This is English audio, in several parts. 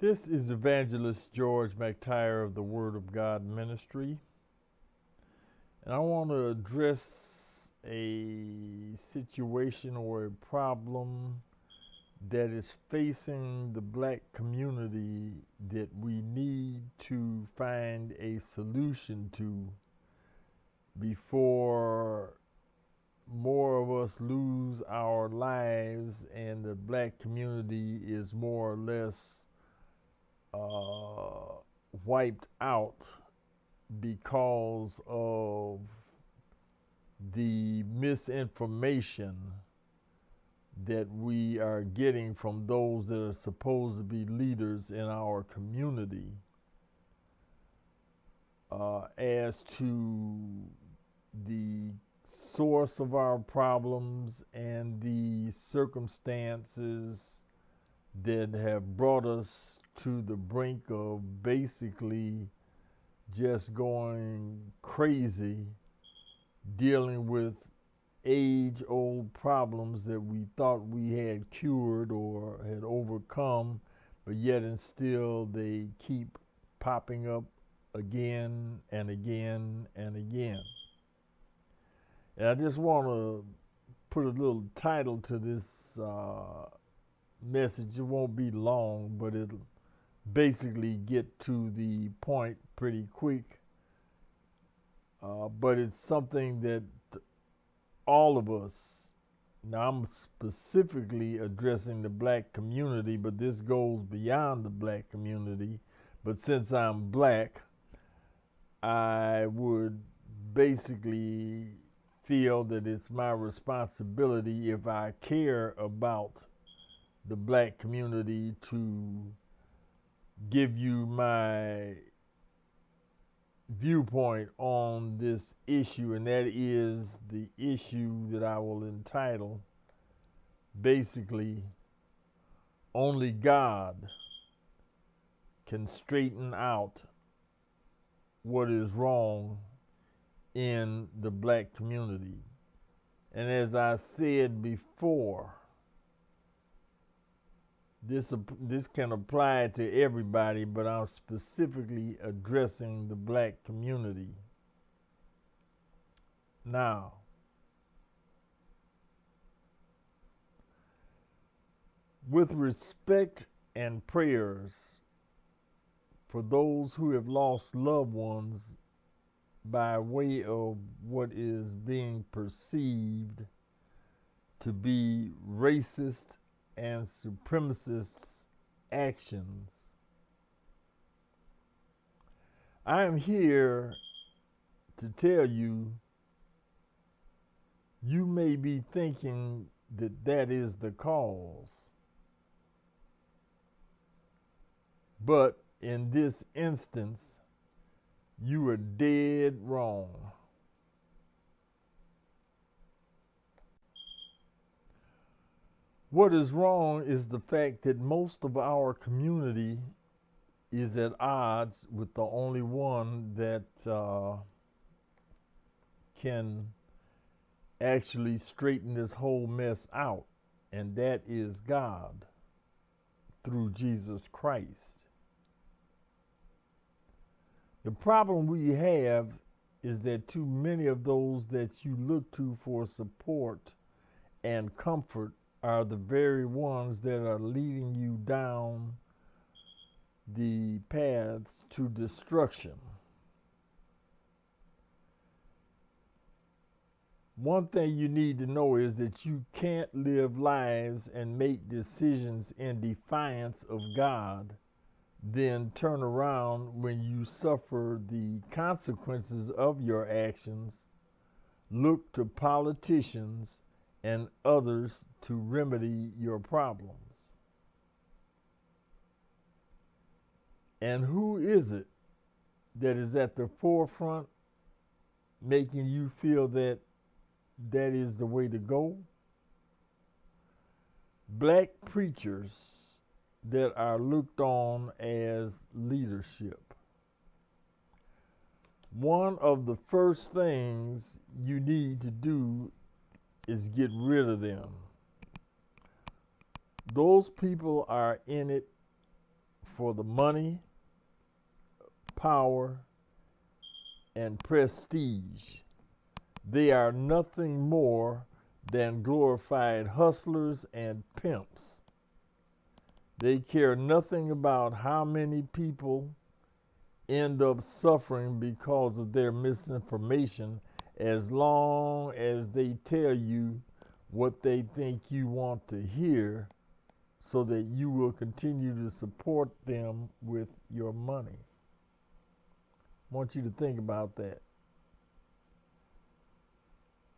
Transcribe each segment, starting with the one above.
This is Evangelist George McTire of the Word of God Ministry, and I want to address a situation or a problem that is facing the black community that we need to find a solution to before more of us lose our lives and the black community is more or less uh, wiped out because of the misinformation that we are getting from those that are supposed to be leaders in our community as to the source of our problems and the circumstances that have brought us to the brink of basically just going crazy dealing with age old problems that we thought we had cured or had overcome, but yet and still they keep popping up again and again and again. And I just want to put a little title to this message. It won't be long, but it'll basically get to the point pretty quick. But it's something that all of us, now I'm specifically addressing the black community, but this goes beyond the black community. But since I'm black, I would basically feel that it's my responsibility, if I care about the black community, to give you my viewpoint on this issue, and that is the issue that I will entitle basically Only God Can Straighten Out What Is Wrong in the black community. And as I said before, this can apply to everybody, but I'm specifically addressing the black community. Now, with respect and prayers for those who have lost loved ones by way of what is being perceived to be racist and supremacist actions, I am here to tell you, you may be thinking that that is the cause, but in this instance, you are dead wrong. What is wrong is the fact that most of our community is at odds with the only one that can actually straighten this whole mess out, and that is God through Jesus Christ. The problem we have is that too many of those that you look to for support and comfort are the very ones that are leading you down the paths to destruction. One thing you need to know is that you can't live lives and make decisions in defiance of God, then turn around when you suffer the consequences of your actions, look to politicians and others to remedy your problems. And who is it that is at the forefront making you feel that that is the way to go? Black preachers that are looked on as leadership. One of the first things you need to do is get rid of them. Those people are in it for the money, power, and prestige. They are nothing more than glorified hustlers and pimps. They care nothing about how many people end up suffering because of their misinformation, as long as they tell you what they think you want to hear so that you will continue to support them with your money. I want you to think about that.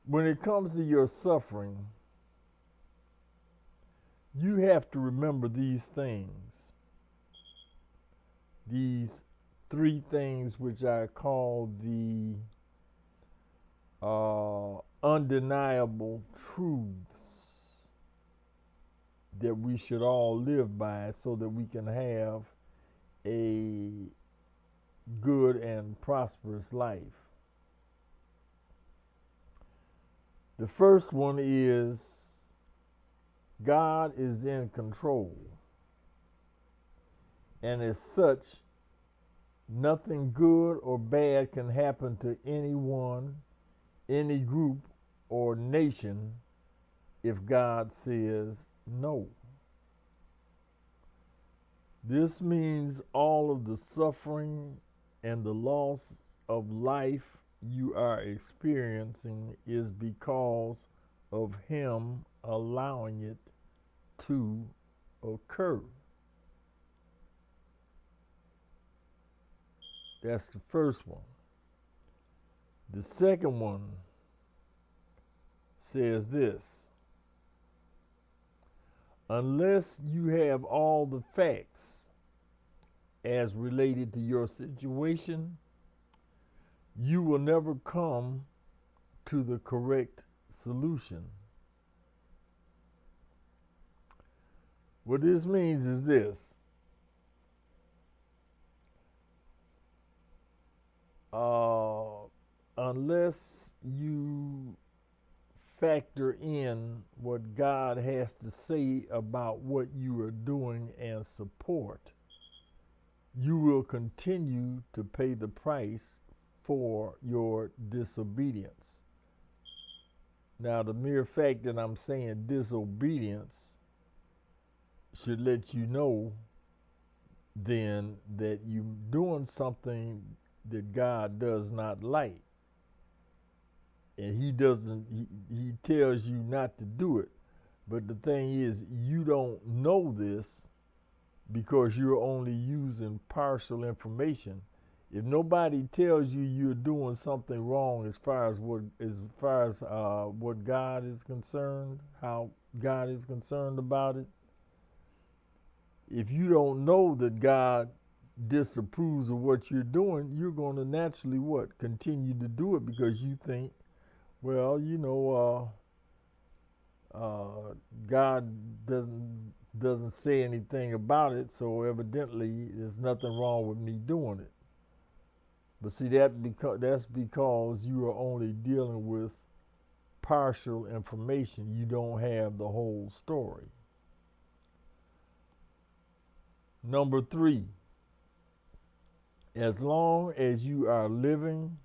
When it comes to your suffering, you have to remember these things. These three things which I call the undeniable truths that we should all live by so that we can have a good and prosperous life. The first one is God is in control, and as such, nothing good or bad can happen to anyone, any group, or nation if God says no. This means all of the suffering and the loss of life you are experiencing is because of Him allowing it to occur. That's the first one. The second one says this: unless you have all the facts as related to your situation, you will never come to the correct solution. What this means is this: unless you factor in what God has to say about what you are doing and support, you will continue to pay the price for your disobedience. Now, the mere fact that I'm saying disobedience should let you know then that you're doing something that God does not like. And he tells you not to do it. But the thing is, you don't know this because you're only using partial information. If nobody tells you you're doing something wrong as far as what God is concerned, how God is concerned about it, if you don't know that God disapproves of what you're doing, you're going to naturally what? Continue to do it because you think, well, God doesn't say anything about it, so evidently there's nothing wrong with me doing it. But see, that's because you are only dealing with partial information. You don't have the whole story. Number 3, as long as you are living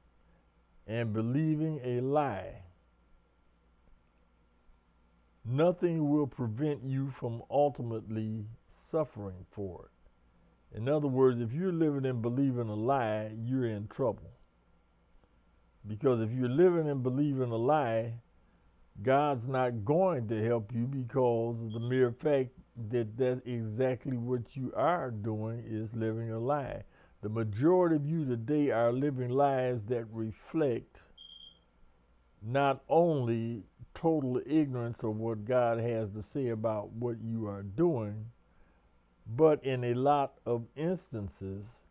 and believing a lie, nothing will prevent you from ultimately suffering for it. In other words, if you're living and believing a lie, you're in trouble. Because if you're living and believing a lie, God's not going to help you because of the mere fact that that's exactly what you are doing is living a lie. The majority of you today are living lives that reflect not only total ignorance of what God has to say about what you are doing, but in a lot of instances,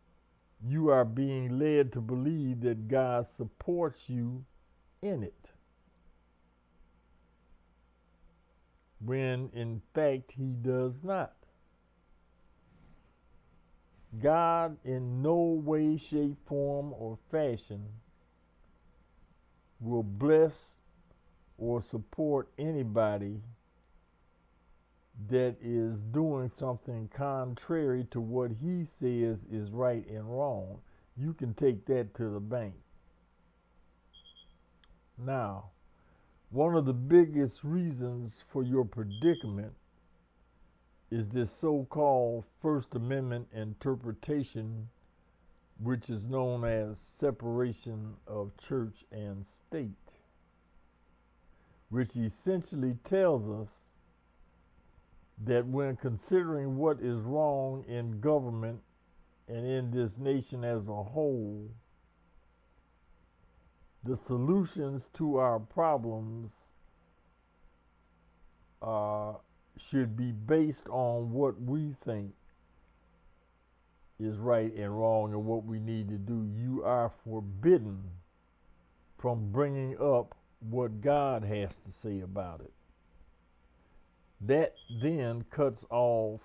you are being led to believe that God supports you in it, when in fact He does not. God in no way, shape, form, or fashion will bless or support anybody that is doing something contrary to what he says is right and wrong, you can take that to the bank. Now, one of the biggest reasons for your predicament is this so-called First Amendment interpretation, which is known as separation of church and state, which essentially tells us that when considering what is wrong in government and in this nation as a whole, the solutions to our problems should be based on what we think is right and wrong and what we need to do. You are forbidden from bringing up what God has to say about it. That then cuts off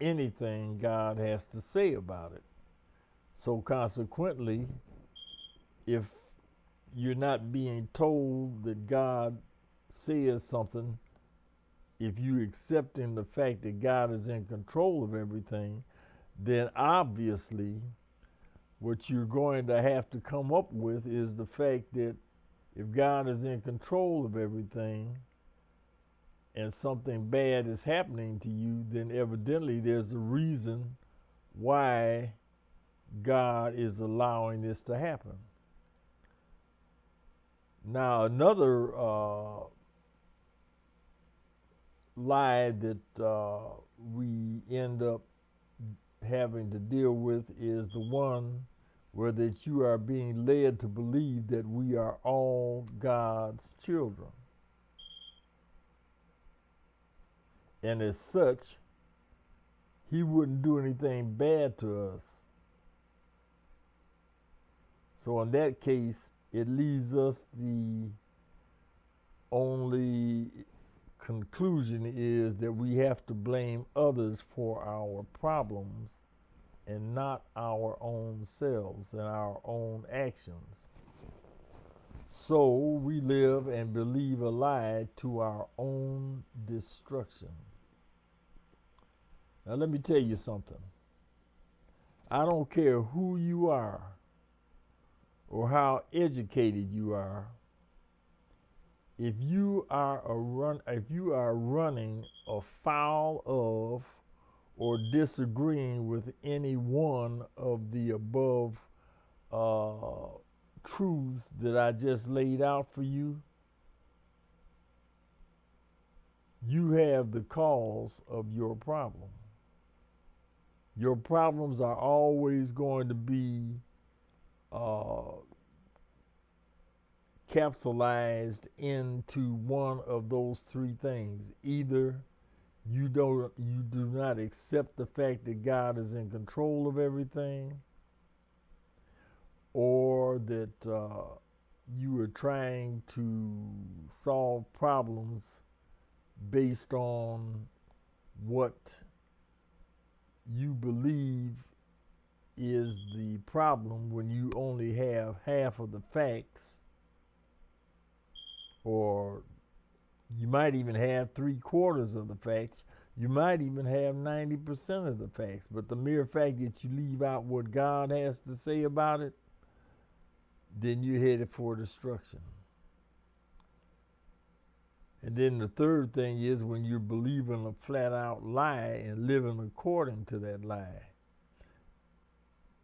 anything God has to say about it. So consequently, if you're not being told that God says something, if you accepting the fact that God is in control of everything, then obviously what you're going to have to come up with is the fact that if God is in control of everything and something bad is happening to you, then evidently there's a reason why God is allowing this to happen. Now, another lie that we end up having to deal with is the one where that you are being led to believe that we are all God's children. And as such, he wouldn't do anything bad to us. So in that case, it leaves us the only conclusion is that we have to blame others for our problems and not our own selves and our own actions. So we live and believe a lie to our own destruction. Now let me tell you something. I don't care who you are or how educated you are. If you are running afoul of or disagreeing with any one of the above truths that I just laid out for you, you have the cause of your problem. Your problems are always going to be capsulized into one of those three things. Either you do not accept the fact that God is in control of everything, or that you are trying to solve problems based on what you believe is the problem when you only have half of the facts, or you might even have 3/4 of the facts. You might even have 90% of the facts. But the mere fact that you leave out what God has to say about it, then you're headed for destruction. And then the third thing is when you're believing a flat out lie and living according to that lie,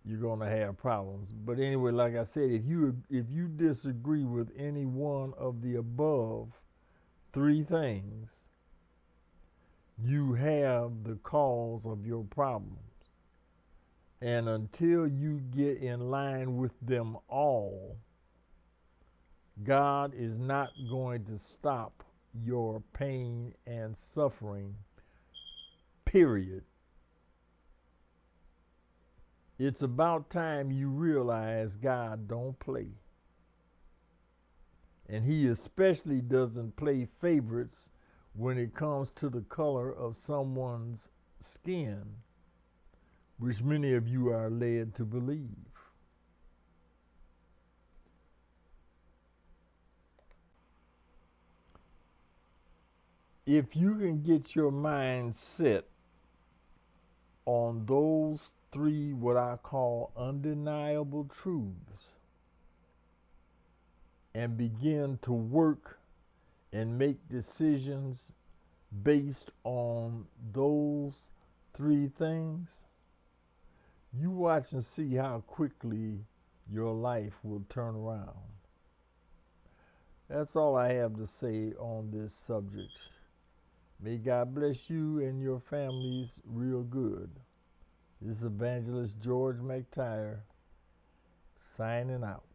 you're going to have problems. But anyway, like I said, if you disagree with any one of the above three things, you have the cause of your problems. And until you get in line with them all, God is not going to stop your pain and suffering, period. It's about time you realize God don't play. And he especially doesn't play favorites when it comes to the color of someone's skin, which many of you are led to believe. If you can get your mind set on those three, what I call undeniable truths, and begin to work and make decisions based on those three things, you watch and see how quickly your life will turn around. That's all I have to say on this subject. May God bless you and your families real good. This is Evangelist George McTire signing out.